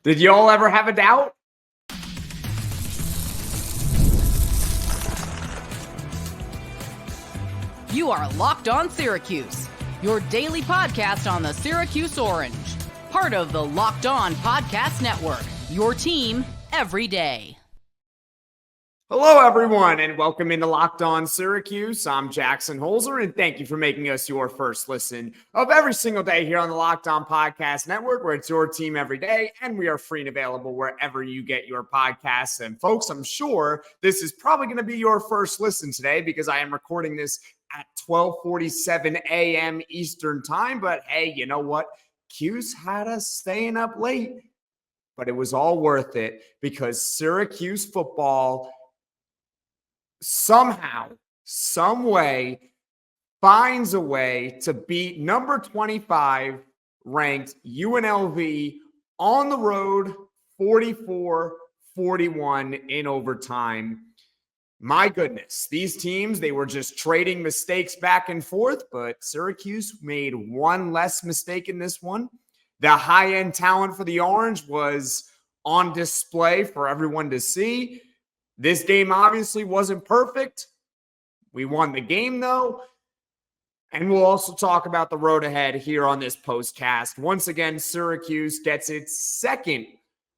Did y'all ever have a doubt? You are Locked On Syracuse, your daily podcast on the Syracuse Orange. Part of the Locked On Podcast Network, your team every day. Hello, everyone, and welcome into Locked On Syracuse. I'm Jackson Holzer, and thank you for making us your first listen of every single day here on the Locked On Podcast Network, where it's your team every day, and we are free and available wherever you get your podcasts. And folks, I'm sure this is probably going to be your first listen today because I am recording this at 12:47 a.m. Eastern time. But hey, you know what? Q's had us staying up late, but it was all worth it because Syracuse football somehow, some way, finds a way to beat number 25 ranked UNLV on the road 44-41 in overtime. My goodness, these teams, they were just trading mistakes back and forth, but Syracuse made one less mistake in this one. The high-end talent for the Orange was on display for everyone to see. This game obviously wasn't perfect. We won the game, though. And we'll also talk about the road ahead here on this postcast. Once again, Syracuse gets its second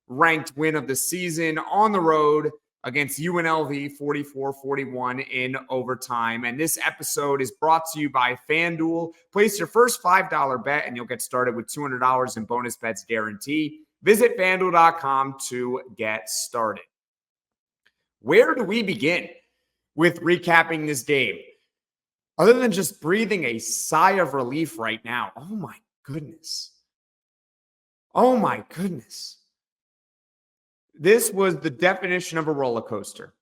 ranked win of the season on the road against UNLV 44-41 in overtime. And this episode is brought to you by FanDuel. Place your first $5 bet and you'll get started with $200 in bonus bets guarantee. Visit FanDuel.com to get started. Where do we begin with recapping this game? Other than just breathing a sigh of relief right now. Oh my goodness. Oh my goodness. This was the definition of a roller coaster.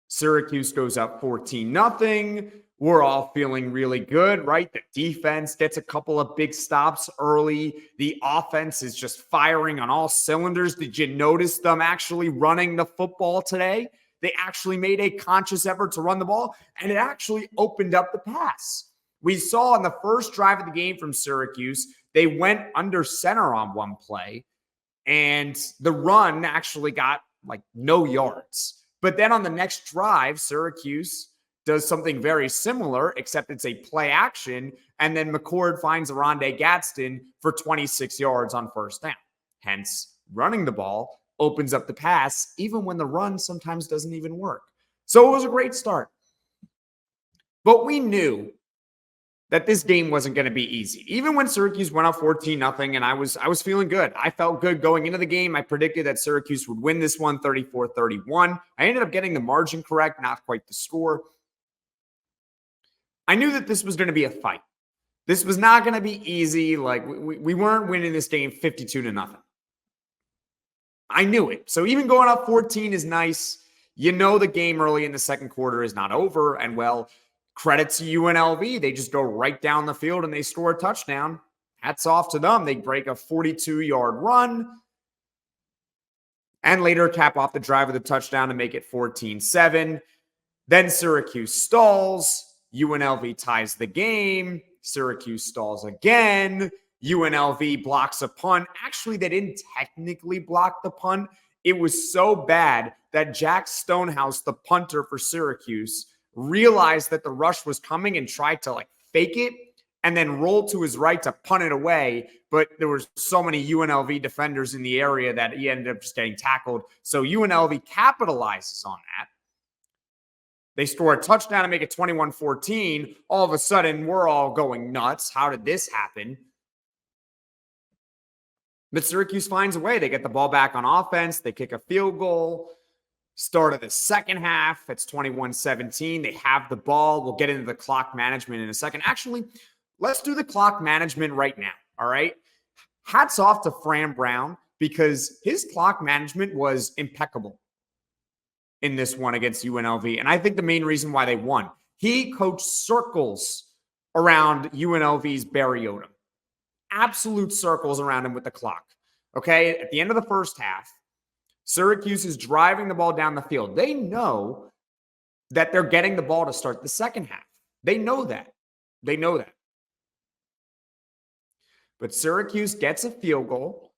Syracuse goes up 14-0. We're all feeling really good, right? The defense gets a couple of big stops early. The offense is just firing on all cylinders. Did you notice them actually running the football today? They actually made a conscious effort to run the ball, and it actually opened up the pass. We saw on the first drive of the game from Syracuse, they went under center on one play, and the run actually got like no yards. But then on the next drive, Syracuse does something very similar, except it's a play action, and then McCord finds Oronde Gadsden for 26 yards on first down. Hence, running the ball opens up the pass, even when the run sometimes doesn't even work. So it was a great start. But we knew that this game wasn't going to be easy. Even when Syracuse went up 14-0, and I was feeling good. I felt good going into the game. I predicted that Syracuse would win this one 34-31. I ended up getting the margin correct, not quite the score. I knew that this was going to be a fight. This was not going to be easy. Like we weren't winning this game 52-0. I knew it. So even going up 14 is nice. You know the game early in the second quarter is not over. And, well, credit to UNLV. They just go right down the field and they score a touchdown. Hats off to them. They break a 42-yard run and later cap off the drive with a touchdown to make it 14-7. Then Syracuse stalls. UNLV ties the game. Syracuse stalls again. UNLV blocks a punt. Actually, they didn't technically block the punt. It was so bad that Jack Stonehouse, the punter for Syracuse, realized that the rush was coming and tried to fake it and then rolled to his right to punt it away. But there were so many UNLV defenders in the area that he ended up just getting tackled. So UNLV capitalizes on that. They score a touchdown to make it 21-14. All of a sudden, we're all going nuts. How did this happen? But Syracuse finds a way. They get the ball back on offense. They kick a field goal. Start of the second half, it's 21-17. They have the ball. We'll get into the clock management in a second. Actually, let's do the clock management right now, all right? Hats off to Fran Brown because his clock management was impeccable in this one against UNLV. And I think the main reason why they won, he coached circles around UNLV's Barry Odom. Absolute circles around him with the clock. Okay, at the end of the first half, Syracuse is driving the ball down the field. They know that they're getting the ball to start the second half. They know that. They know that. But Syracuse gets a field goal.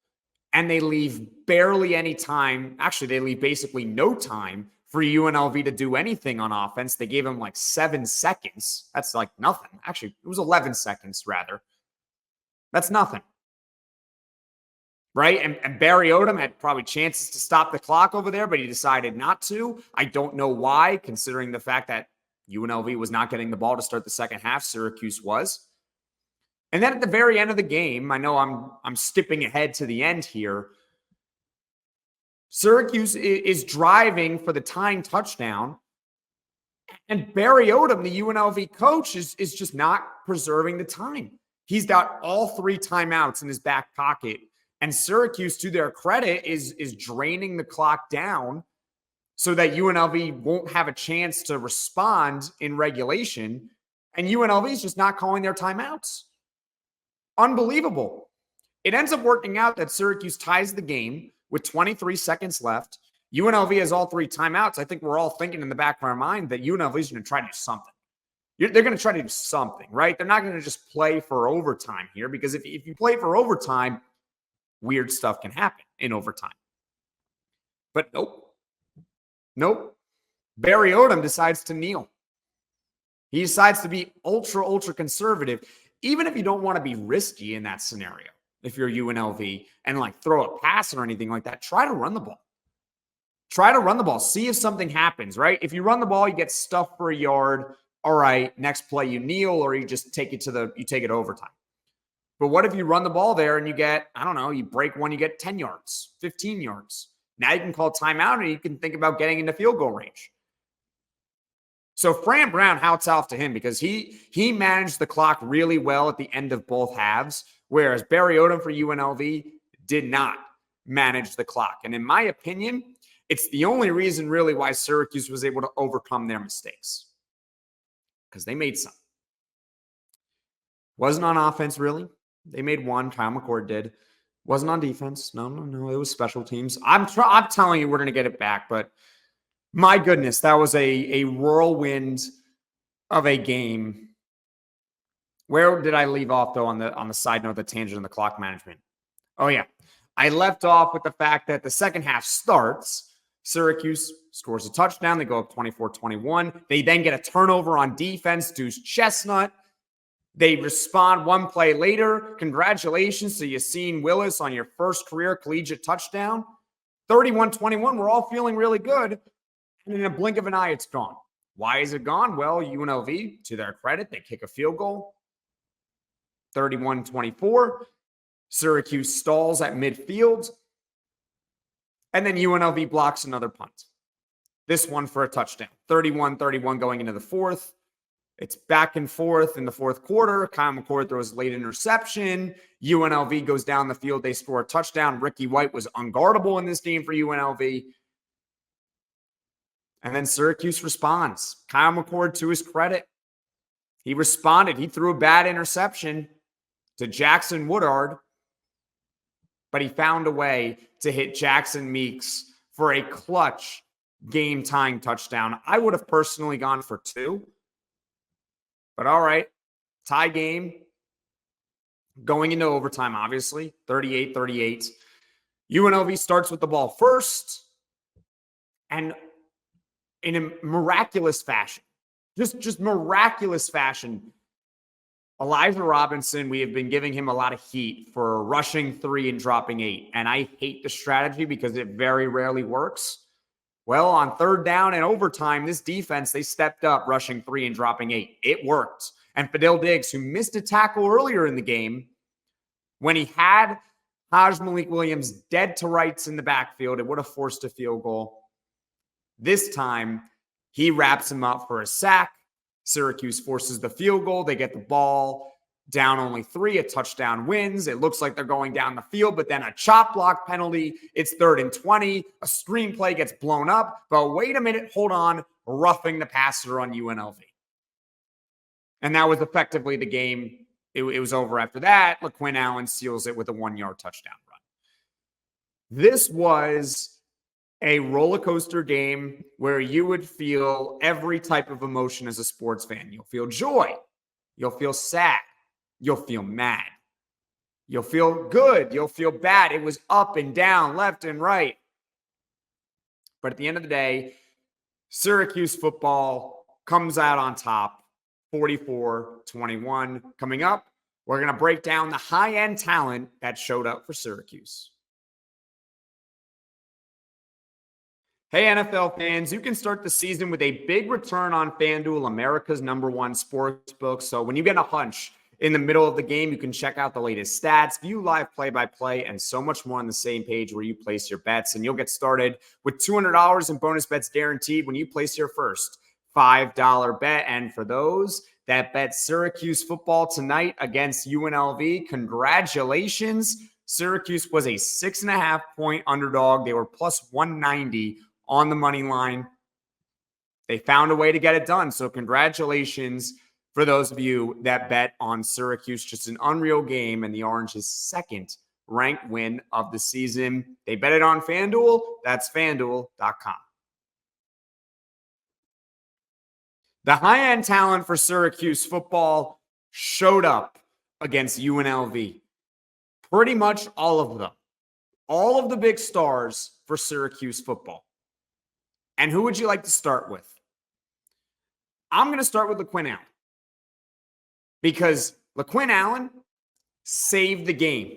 and they leave barely any time. Actually, they leave basically no time for UNLV to do anything on offense. They gave them like 7 seconds. That's like nothing. Actually, it was 11 seconds rather. That's nothing. Right? And Barry Odom had probably chances to stop the clock over there, but he decided not to. I don't know why, considering the fact that UNLV was not getting the ball to start the second half. Syracuse was. And then at the very end of the game, I know I'm skipping ahead to the end here. Syracuse is driving for the tying touchdown. And Barry Odom, the UNLV coach, is just not preserving the time. He's got all 3 timeouts in his back pocket. And Syracuse, to their credit, is draining the clock down so that UNLV won't have a chance to respond in regulation. And UNLV is just not calling their timeouts. Unbelievable. It ends up working out that Syracuse ties the game with 23 seconds left. UNLV has all 3 timeouts. I think we're all thinking in the back of our mind that UNLV is going to try to do something. They're going to try to do something, right? They're not going to just play for overtime here, because if you play for overtime, weird stuff can happen in overtime. But nope. Barry Odom decides to kneel. He decides to be ultra conservative, even if you don't want to be risky in that scenario. If you're UNLV and like throw a pass or anything like that, try to run the ball. Try to run the ball. See if something happens, right? If you run the ball, you get stuffed for a yard. All right, next play you kneel, or you just take it to overtime. But what if you run the ball there and you get, I don't know, you break one, you get 10 yards, 15 yards. Now you can call timeout and you can think about getting into field goal range. So Fran Brown, hats off to him, because he managed the clock really well at the end of both halves, whereas Barry Odom for UNLV did not manage the clock. And in my opinion, it's the only reason really why Syracuse was able to overcome their mistakes, because they made some. Wasn't on offense, really. They made one. Kyle McCord did. Wasn't on defense. No. It was special teams. I'm telling you, we're going to get it back. But my goodness, that was a whirlwind of a game. Where did I leave off, though, on the side note, the tangent of the clock management? Oh, yeah. I left off with the fact that the second half starts. Syracuse scores a touchdown. They go up 24-21. They then get a turnover on defense. Deuce Chestnut. They respond one play later. Congratulations to Yassine Willis on your first career collegiate touchdown. 31-21. We're all feeling really good. And in a blink of an eye, it's gone. Why is it gone? Well, UNLV, to their credit, they kick a field goal. 31-24. Syracuse stalls at midfield. And then UNLV blocks another punt. This one for a touchdown. 31-31 going into the fourth. It's back and forth in the fourth quarter. Kyle McCord throws a late interception. UNLV goes down the field. They score a touchdown. Ricky White was unguardable in this game for UNLV. And then Syracuse responds. Kyle McCord, to his credit, he responded. He threw a bad interception to Jackson Woodard, but he found a way to hit Jackson Meeks for a clutch game-tying touchdown. I would have personally gone for 2. But all right, tie game. Going into overtime, obviously, 38-38. UNLV starts with the ball first. And in a miraculous fashion, just miraculous fashion, Elijah Robinson, we have been giving him a lot of heat for rushing 3 and dropping 8. And I hate the strategy because it very rarely works. Well, on third down and overtime, this defense, they stepped up rushing 3 and dropping 8. It worked. And Fadil Diggs, who missed a tackle earlier in the game, when he had Haj Malik Williams dead to rights in the backfield, it would have forced a field goal. This time, he wraps him up for a sack. Syracuse forces the field goal. They get the ball down only 3. A touchdown wins. It looks like they're going down the field, but then a chop block penalty. It's 3rd and 20. A screenplay gets blown up. But wait a minute. Hold on. Roughing the passer on UNLV. And that was effectively the game. It was over after that. LeQuint Allen seals it with a 1-yard touchdown run. This was a roller coaster game where you would feel every type of emotion as a sports fan. You'll feel joy. You'll feel sad. You'll feel mad. You'll feel good. You'll feel bad. It was up and down, left and right. But at the end of the day, Syracuse football comes out on top, 44-21. Coming up, we're going to break down the high-end talent that showed up for Syracuse. Hey, NFL fans, you can start the season with a big return on FanDuel, America's #1 sports book. So when you get a hunch in the middle of the game, you can check out the latest stats, view live play-by-play, and so much more on the same page where you place your bets. And you'll get started with $200 in bonus bets guaranteed when you place your first $5 bet. And for those that bet Syracuse football tonight against UNLV, congratulations. Syracuse was a 6.5-point underdog. They were plus 190 on the money line. They found a way to get it done. So congratulations for those of you that bet on Syracuse. Just an unreal game and the Orange's second ranked win of the season. They bet it on FanDuel. That's FanDuel.com. The high-end talent for Syracuse football showed up against UNLV. Pretty much all of them. All of the big stars for Syracuse football. And who would you like to start with? I'm going to start with LeQuint Allen. Because LeQuint Allen saved the game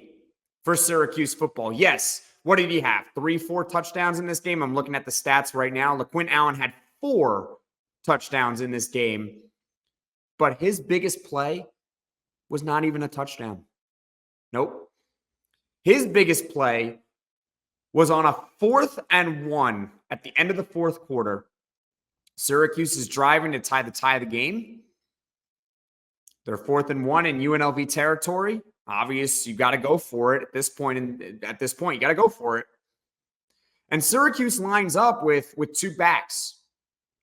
for Syracuse football. Yes, what did he have? 3-4 touchdowns in this game? I'm looking at the stats right now. LeQuint Allen had 4 touchdowns in this game. But his biggest play was not even a touchdown. Nope. His biggest play was on a 4th and 1 at the end of the 4th quarter. Syracuse is driving to tie the game. They're 4th and 1 in UNLV territory. Obvious, you got to go for it at this point. You got to go for it. And Syracuse lines up with 2 backs.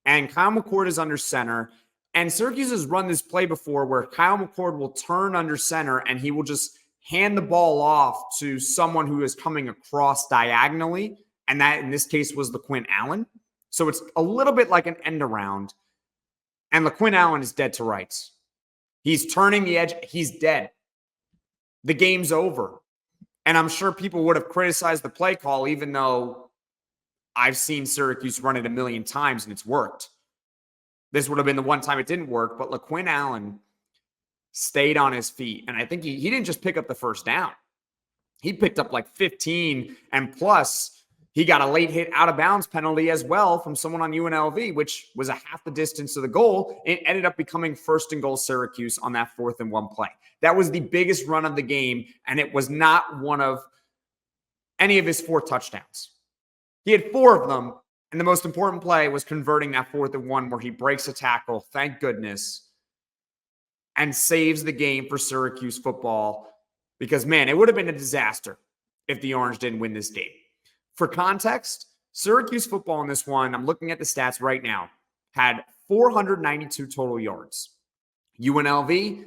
And Kyle McCord is under center. And Syracuse has run this play before where Kyle McCord will turn under center and he will just hand the ball off to someone who is coming across diagonally. And that, in this case, was LeQuint Allen. So it's a little bit like an end around. And LeQuint Allen is dead to rights. He's turning the edge. He's dead. The game's over. And I'm sure people would have criticized the play call, even though I've seen Syracuse run it a million times and it's worked. This would have been the one time it didn't work, but LeQuint Allen stayed on his feet. And I think he didn't just pick up the first down. He picked up like 15, and plus he got a late hit out of bounds penalty as well from someone on UNLV, which was a half the distance to the goal. It ended up becoming 1st and goal Syracuse on that 4th and 1 play. That was the biggest run of the game, and it was not one of any of his 4 touchdowns. He had 4 of them, and the most important play was converting that 4th and 1 where he breaks a tackle, thank goodness, and saves the game for Syracuse football. Because, man, it would have been a disaster if the Orange didn't win this game. For context, Syracuse football in this one, I'm looking at the stats right now, had 492 total yards. UNLV,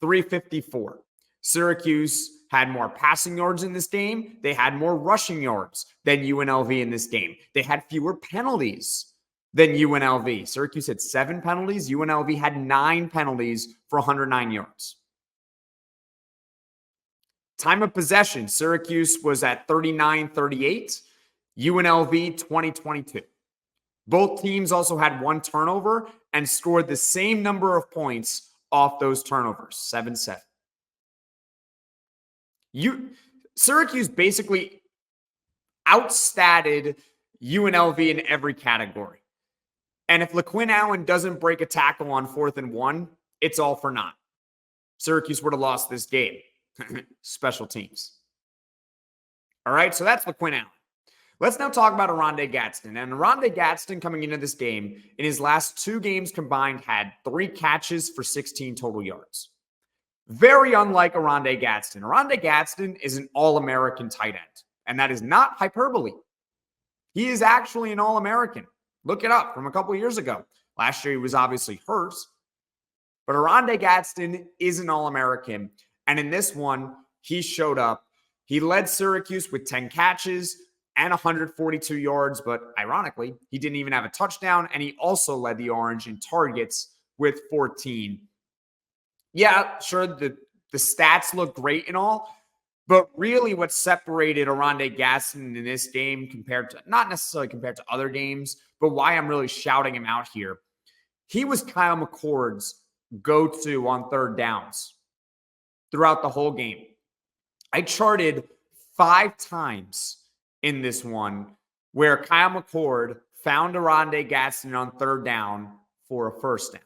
354. Syracuse had more passing yards in this game. They had more rushing yards than UNLV in this game. They had fewer penalties than UNLV. Syracuse had 7 penalties. UNLV had 9 penalties for 109 yards. Time of possession, Syracuse was at 39-38. UNLV 20-22. Both teams also had 1 turnover and scored the same number of points off those turnovers, 7-7. Syracuse basically outstatted UNLV in every category. And if LeQuint Allen doesn't break a tackle on 4th and 1, it's all for naught. Syracuse would have lost this game. Special teams. All right, so that's LeQuint Allen. Let's now talk about Oronde Gadsden. And Oronde Gadsden, coming into this game, in his last 2 games combined, had 3 catches for 16 total yards. Very unlike Oronde Gadsden. Oronde Gadsden is an All-American tight end, and that is not hyperbole. He is actually an All-American. Look it up from a couple years ago. Last year, he was obviously hurt, but Oronde Gadsden is an All-American, and in this one, he showed up. He led Syracuse with 10 catches and 142 yards, but ironically, he didn't even have a touchdown, and he also led the Orange in targets with 14. Yeah, sure, the stats look great and all, But really what separated Oronde Gadsden in this game compared to, not necessarily compared to other games, but why I'm really shouting him out here, he was Kyle McCord's go-to on third downs throughout the whole game. I charted 5 times in this one where Kyle McCord found Oronde Gadsden on third down for a first down.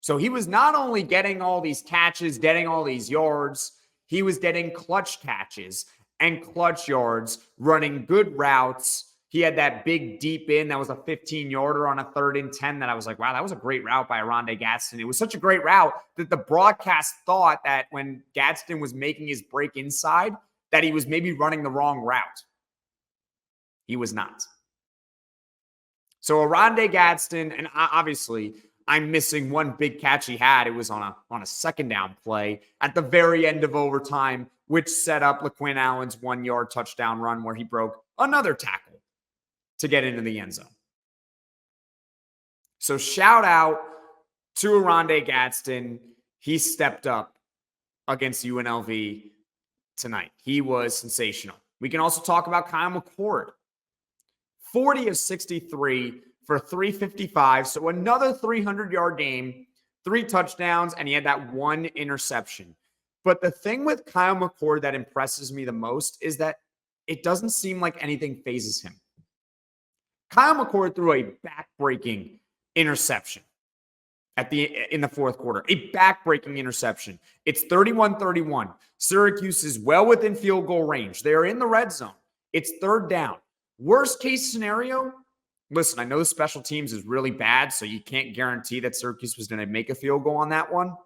So he was not only getting all these catches, getting all these yards, he was getting clutch catches and clutch yards, running good routes. He had that big deep in that was a 15-yarder on a 3rd and 10 that I was like, wow, that was a great route by Oronde Gadsden. It was such a great route that the broadcast thought that when Gadsden was making his break inside, that he was maybe running the wrong route. He was not. So Oronde Gadsden, and obviously I'm missing one big catch he had. It was on a second down play at the very end of overtime, which set up LeQuint Allen's 1-yard touchdown run where he broke another tackle to get into the end zone. So shout out to Oronde Gadsden. He stepped up against UNLV tonight. He was sensational. We can also talk about Kyle McCord. 40 of 63 for 355. So another 300-yard game, 3 touchdowns, and he had that 1 interception. But the thing with Kyle McCord that impresses me the most is that it doesn't seem like anything phases him. Kyle McCord threw a back-breaking interception in the fourth quarter. A back-breaking interception. It's 31-31. Syracuse is well within field goal range. They are in the red zone. It's third down. Worst case scenario, listen, I know the special teams is really bad, so you can't guarantee that Syracuse was going to make a field goal on that one.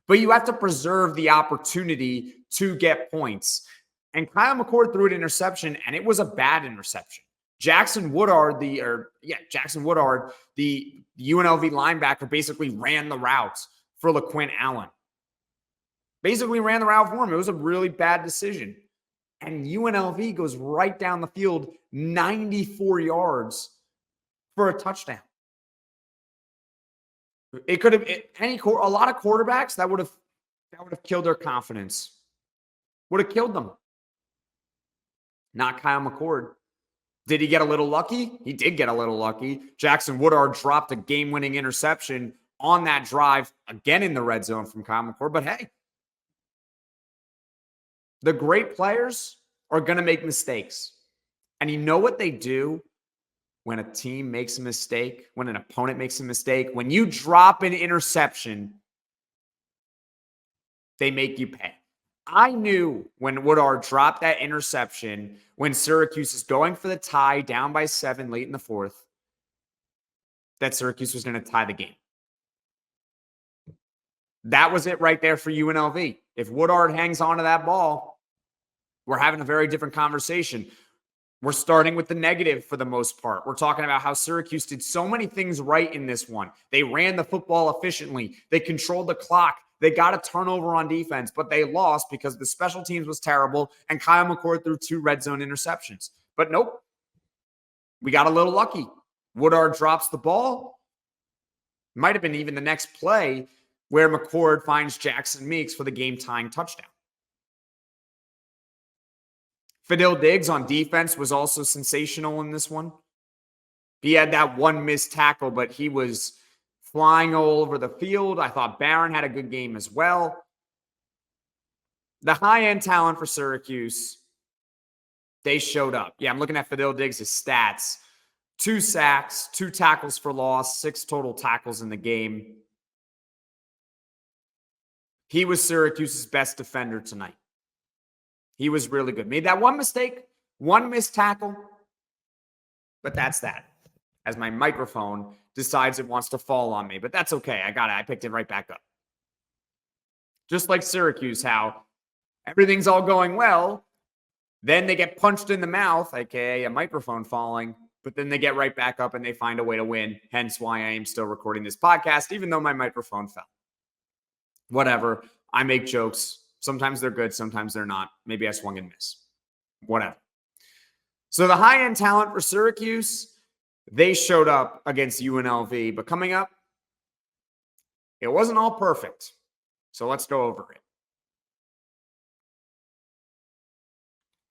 But you have to preserve the opportunity to get points. And Kyle McCord threw an interception, and it was a bad interception. Jackson Woodard, the UNLV linebacker, basically ran the route for LeQuint Allen. Basically ran the route for him. It was a really bad decision. And UNLV goes right down the field, 94 yards for a touchdown. It could have a lot of quarterbacks that would have killed their confidence. Would have killed them. Not Kyle McCord. Did he get a little lucky? He did get a little lucky. Jackson Woodard dropped a game-winning interception on that drive, again in the red zone from Kyle McCord. But hey, the great players are going to make mistakes. And you know what they do when a team makes a mistake, when an opponent makes a mistake? When you drop an interception, they make you pay. I knew when Woodard dropped that interception, when Syracuse is going for the tie down by 7 late in the fourth, that Syracuse was going to tie the game. That was it right there for UNLV. If Woodard hangs on to that ball, we're having a very different conversation. We're starting with the negative for the most part. We're talking about how Syracuse did so many things right in this one. They ran the football efficiently. They controlled the clock. They got a turnover on defense, but they lost because the special teams was terrible and Kyle McCord threw 2 red zone interceptions. But nope, we got a little lucky. Woodard drops the ball. Might have been even the next play where McCord finds Jackson Meeks for the game-tying touchdown. Fadil Diggs on defense was also sensational in this one. He had that one missed tackle, but he was flying all over the field. I thought Barron had a good game as well. The high-end talent for Syracuse, they showed up. Yeah, I'm looking at Fadil Diggs' stats. 2 sacks, 2 tackles for loss, 6 total tackles in the game. He was Syracuse's best defender tonight. He was really good. Made that one mistake, 1 missed tackle, but that's that. As my microphone decides it wants to fall on me, but that's okay. I got it. I picked it right back up. Just like Syracuse, how everything's all going well, then they get punched in the mouth, aka a microphone falling, but then they get right back up and they find a way to win. Hence why I am still recording this podcast, even though my microphone fell. Whatever. I make jokes. Sometimes they're good. Sometimes they're not. Maybe I swung and missed. Whatever. So the high-end talent for Syracuse, they showed up against UNLV. But coming up, it wasn't all perfect. So let's go over it.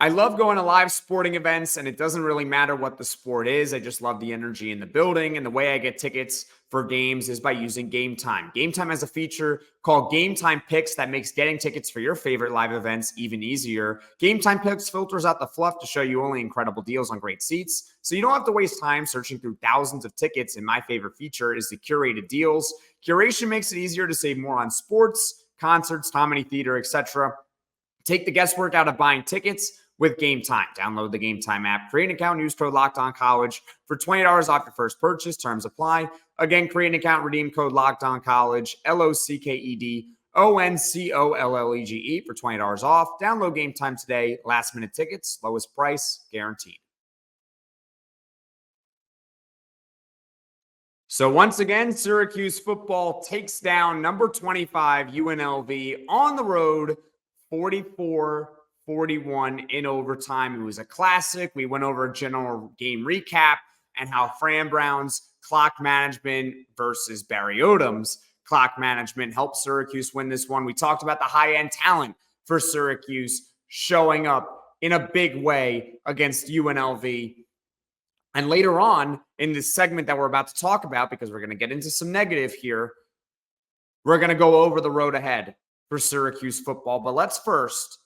I love going to live sporting events, and it doesn't really matter what the sport is. I just love the energy in the building, and the way I get tickets for games is by using Gametime. Gametime has a feature called Gametime Picks that makes getting tickets for your favorite live events even easier. Gametime Picks filters out the fluff to show you only incredible deals on great seats, so you don't have to waste time searching through thousands of tickets. And my favorite feature is the curated deals. Curation makes it easier to save more on sports, concerts, comedy, theater, etc. Take the guesswork out of buying tickets with Gametime. Download the Gametime app, create an account, use code LOCKEDONCollege for $20 off your first purchase. Terms apply. Again, create an account, redeem code LOCKEDONCollege, LOCKEDONCOLLEGE for $20 off. Download Gametime today. Last minute tickets, lowest price guaranteed. So once again, Syracuse football takes down number 25 UNLV on the road, 44-41 in overtime. It was a classic. We went over a general game recap and how Fran Brown's clock management versus Barry Odom's clock management helped Syracuse win this one. We talked about the high-end talent for Syracuse showing up in a big way against UNLV. And later on in this segment that we're about to talk about, because we're going to get into some negative here, we're going to go over the road ahead for Syracuse football. But let's first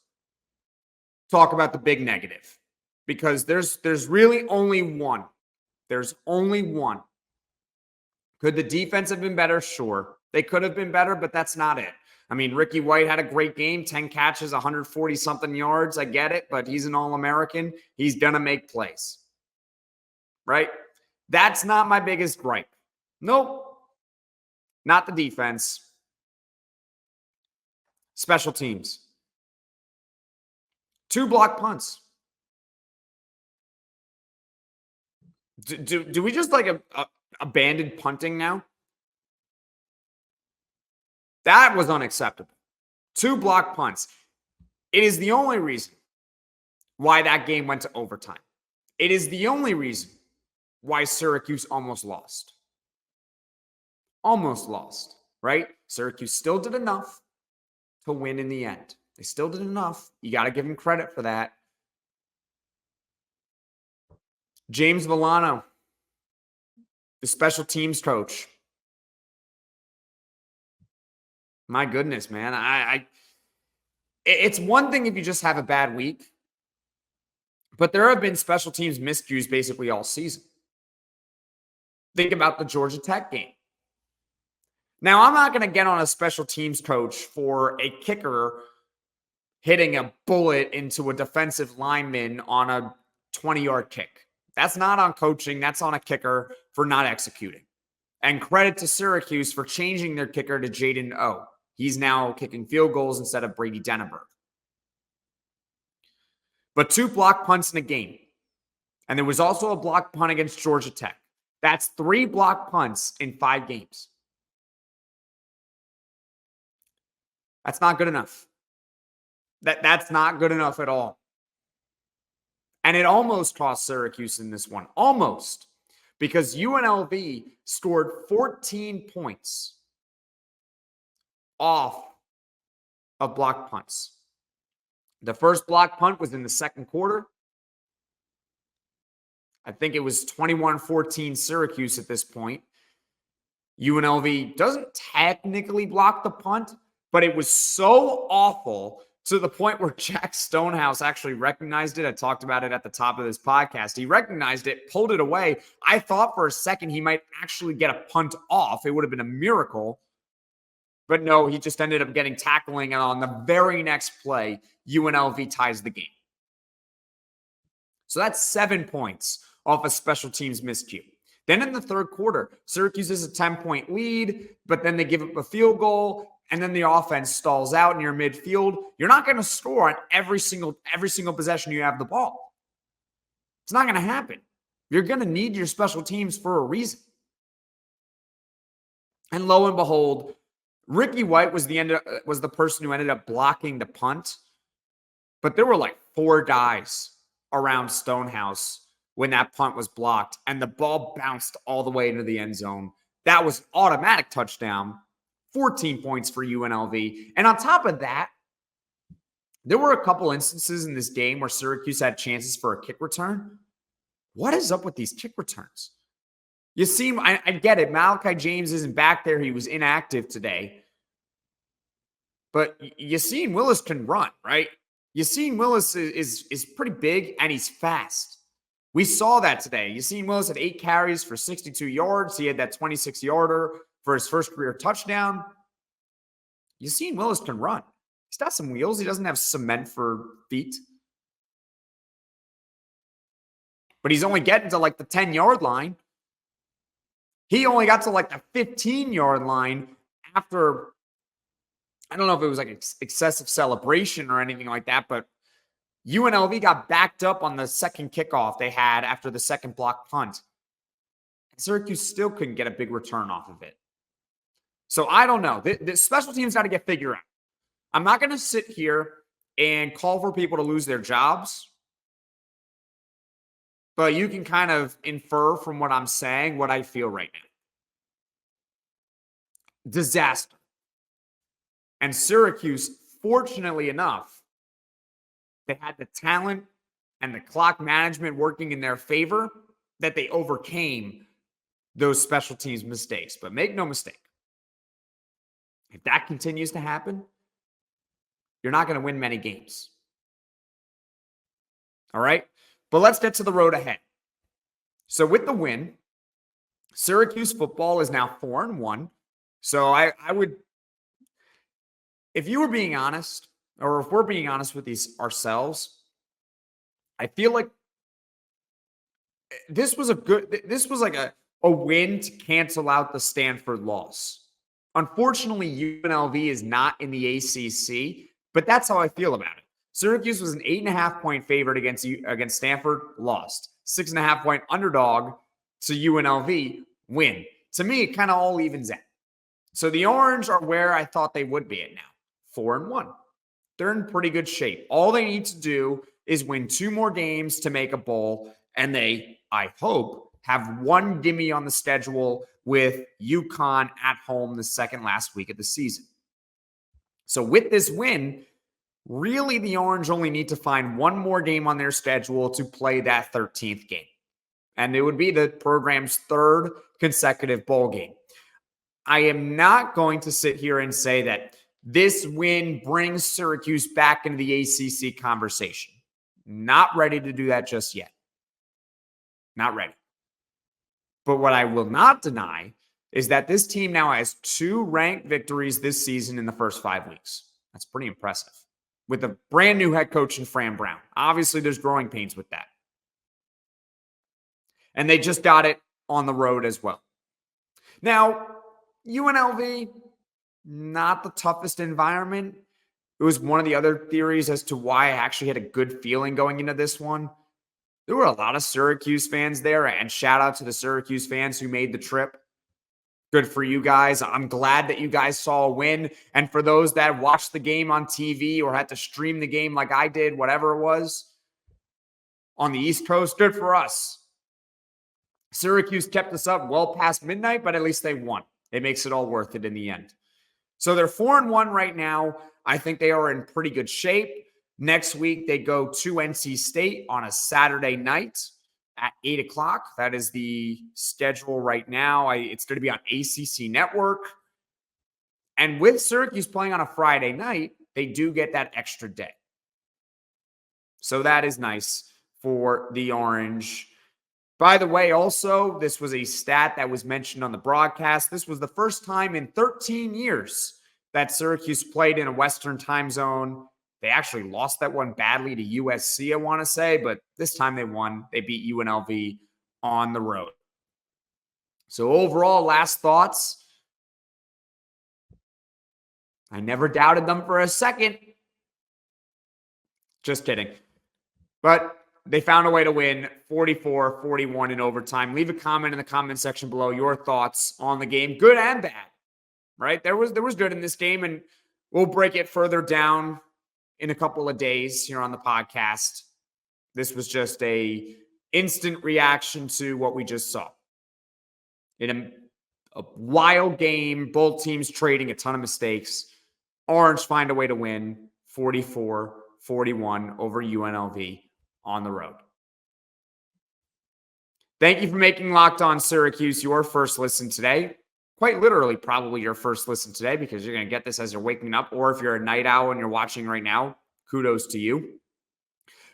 talk about the big negative, because there's really only one. There's only one. Could the defense have been better? Sure. They could have been better, but that's not it. I mean, Ricky White had a great game, 10 catches, 140-something yards. I get it, but he's an All-American. He's going to make plays. Right? That's not my biggest gripe. Nope. Not the defense. Special teams. 2 block punts. Do we just like abandon punting now? That was unacceptable. 2 block punts. It is the only reason why that game went to overtime. It is the only reason why Syracuse almost lost. Almost lost, right? Syracuse still did enough to win in the end. They still did enough. You got to give them credit for that. James Villano, the special teams coach. My goodness, man. It's one thing if you just have a bad week, but there have been special teams miscues basically all season. Think about the Georgia Tech game. Now, I'm not going to get on a special teams coach for a kicker hitting a bullet into a defensive lineman on a 20-yard kick. That's not on coaching. That's on a kicker for not executing. And credit to Syracuse for changing their kicker to Jaden O. He's now kicking field goals instead of Brady Denneberg. But 2 block punts in a game. And there was also a block punt against Georgia Tech. That's 3 block punts in 5 games. That's not good enough. That's not good enough at all. And it almost cost Syracuse in this one. Almost. Because UNLV scored 14 points off of block punts. The first block punt was in the second quarter. I think it was 21-14 Syracuse at this point. UNLV doesn't technically block the punt, but it was so awful to the point where Jack Stonehouse actually recognized it. I talked about it at the top of this podcast. He recognized it, pulled it away. I thought for a second he might actually get a punt off. It would have been a miracle. But no, he just ended up getting tackling. And on the very next play, UNLV ties the game. So that's 7 points off a special teams miscue. Then in the third quarter, Syracuse is a 10-point lead, but then they give up a field goal, and then the offense stalls out near midfield. You're not going to score on every single possession you have the ball. It's not going to happen. You're going to need your special teams for a reason. And lo and behold, Ricky White was the person who ended up blocking the punt, but there were like 4 guys around Stonehouse when that punt was blocked, and the ball bounced all the way into the end zone. That was automatic touchdown, 14 points for UNLV. And on top of that, There were a couple instances in this game where Syracuse had chances for a kick return. What is up with these kick returns? You see, I get it. Malachi James isn't back there. He was inactive today. But Yassine Willis can run, right? Yassine Willis is pretty big, and he's fast. We saw that today. Yassine Willis had 8 carries for 62 yards. He had that 26-yarder for his first career touchdown. Yassine Willis can run. He's got some wheels. He doesn't have cement for feet. But he's only getting to like the 10-yard line. He only got to like the 15-yard line after, I don't know if it was like excessive celebration or anything like that, but UNLV got backed up on the second kickoff they had after the second block punt. And Syracuse still couldn't get a big return off of it. So I don't know. The special teams got to get figured out. I'm not going to sit here and call for people to lose their jobs. But you can kind of infer from what I'm saying what I feel right now. Disaster. And Syracuse, fortunately enough, they had the talent and the clock management working in their favor that they overcame those special teams mistakes. But make no mistake, if that continues to happen, you're not going to win many games. All right? But let's get to the road ahead. So with the win, Syracuse football is now 4-1. So I would, if you were being honest, or if we're being honest with these ourselves, I feel like this was like a win to cancel out the Stanford loss. Unfortunately, UNLV is not in the ACC, but that's how I feel about it. Syracuse was an 8.5-point favorite against Stanford, lost. 6.5-point underdog to UNLV, win. To me, it kind of all evens out. So the Orange are where I thought they would be at now, 4-1. They're in pretty good shape. All they need to do is win 2 more games to make a bowl, and they, I hope, have one gimme on the schedule with UConn at home the second last week of the season. So with this win, really, the Orange only need to find one more game on their schedule to play that 13th game. And it would be the program's 3rd consecutive bowl game. I am not going to sit here and say that this win brings Syracuse back into the ACC conversation. Not ready to do that just yet. Not ready. But what I will not deny is that this team now has 2 ranked victories this season in the first 5 weeks. That's pretty impressive. With a brand new head coach in Fran Brown. Obviously, there's growing pains with that. And they just got it on the road as well. Now, UNLV, not the toughest environment. It was one of the other theories as to why I actually had a good feeling going into this one. There were a lot of Syracuse fans there, and shout out to the Syracuse fans who made the trip. Good for you guys. I'm glad that you guys saw a win. And for those that watched the game on TV or had to stream the game like I did, whatever it was, on the East Coast, good for us. Syracuse kept us up well past midnight, but at least they won. It makes it all worth it in the end. So they're 4-1 right now. I think they are in pretty good shape. Next week, they go to NC State on a Saturday night at 8 o'clock. That is the schedule right now. It's going to be on ACC Network. And with Syracuse playing on a Friday night, they do get that extra day. So that is nice for the Orange. By the way, also, this was a stat that was mentioned on the broadcast. This was the first time in 13 years that Syracuse played in a Western time zone. They actually lost that one badly to USC, I want to say, but this time they won. They beat UNLV on the road. So overall, last thoughts. I never doubted them for a second. Just kidding. But they found a way to win 44-41 in overtime. Leave a comment in the comment section below your thoughts on the game, good and bad. Right? There was good in this game, and we'll break it further down in a couple of days here on the podcast. This was just a instant reaction to what we just saw. In a wild game, both teams trading a ton of mistakes. Orange find a way to win 44-41. 41 over UNLV on the road. Thank you for making Locked On Syracuse your first listen today. Quite literally, probably your first listen today, because you're going to get this as you're waking up. Or if you're a night owl and you're watching right now, kudos to you.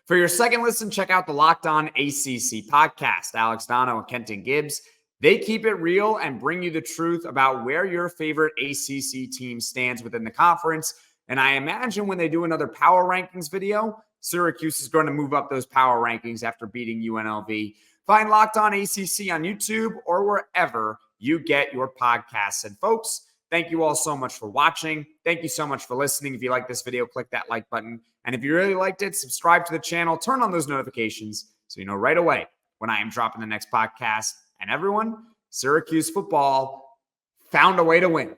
For your second listen, check out the Locked On ACC podcast. Alex Dono and Kenton Gibbs, they keep it real and bring you the truth about where your favorite ACC team stands within the conference. And I imagine when they do another power rankings video, Syracuse is going to move up those power rankings after beating UNLV. Find Locked On ACC on YouTube or wherever you get your podcasts. And folks, thank you all so much for watching. Thank you so much for listening. If you like this video, click that like button. And if you really liked it, subscribe to the channel, turn on those notifications so you know right away when I am dropping the next podcast. And everyone, Syracuse football found a way to win.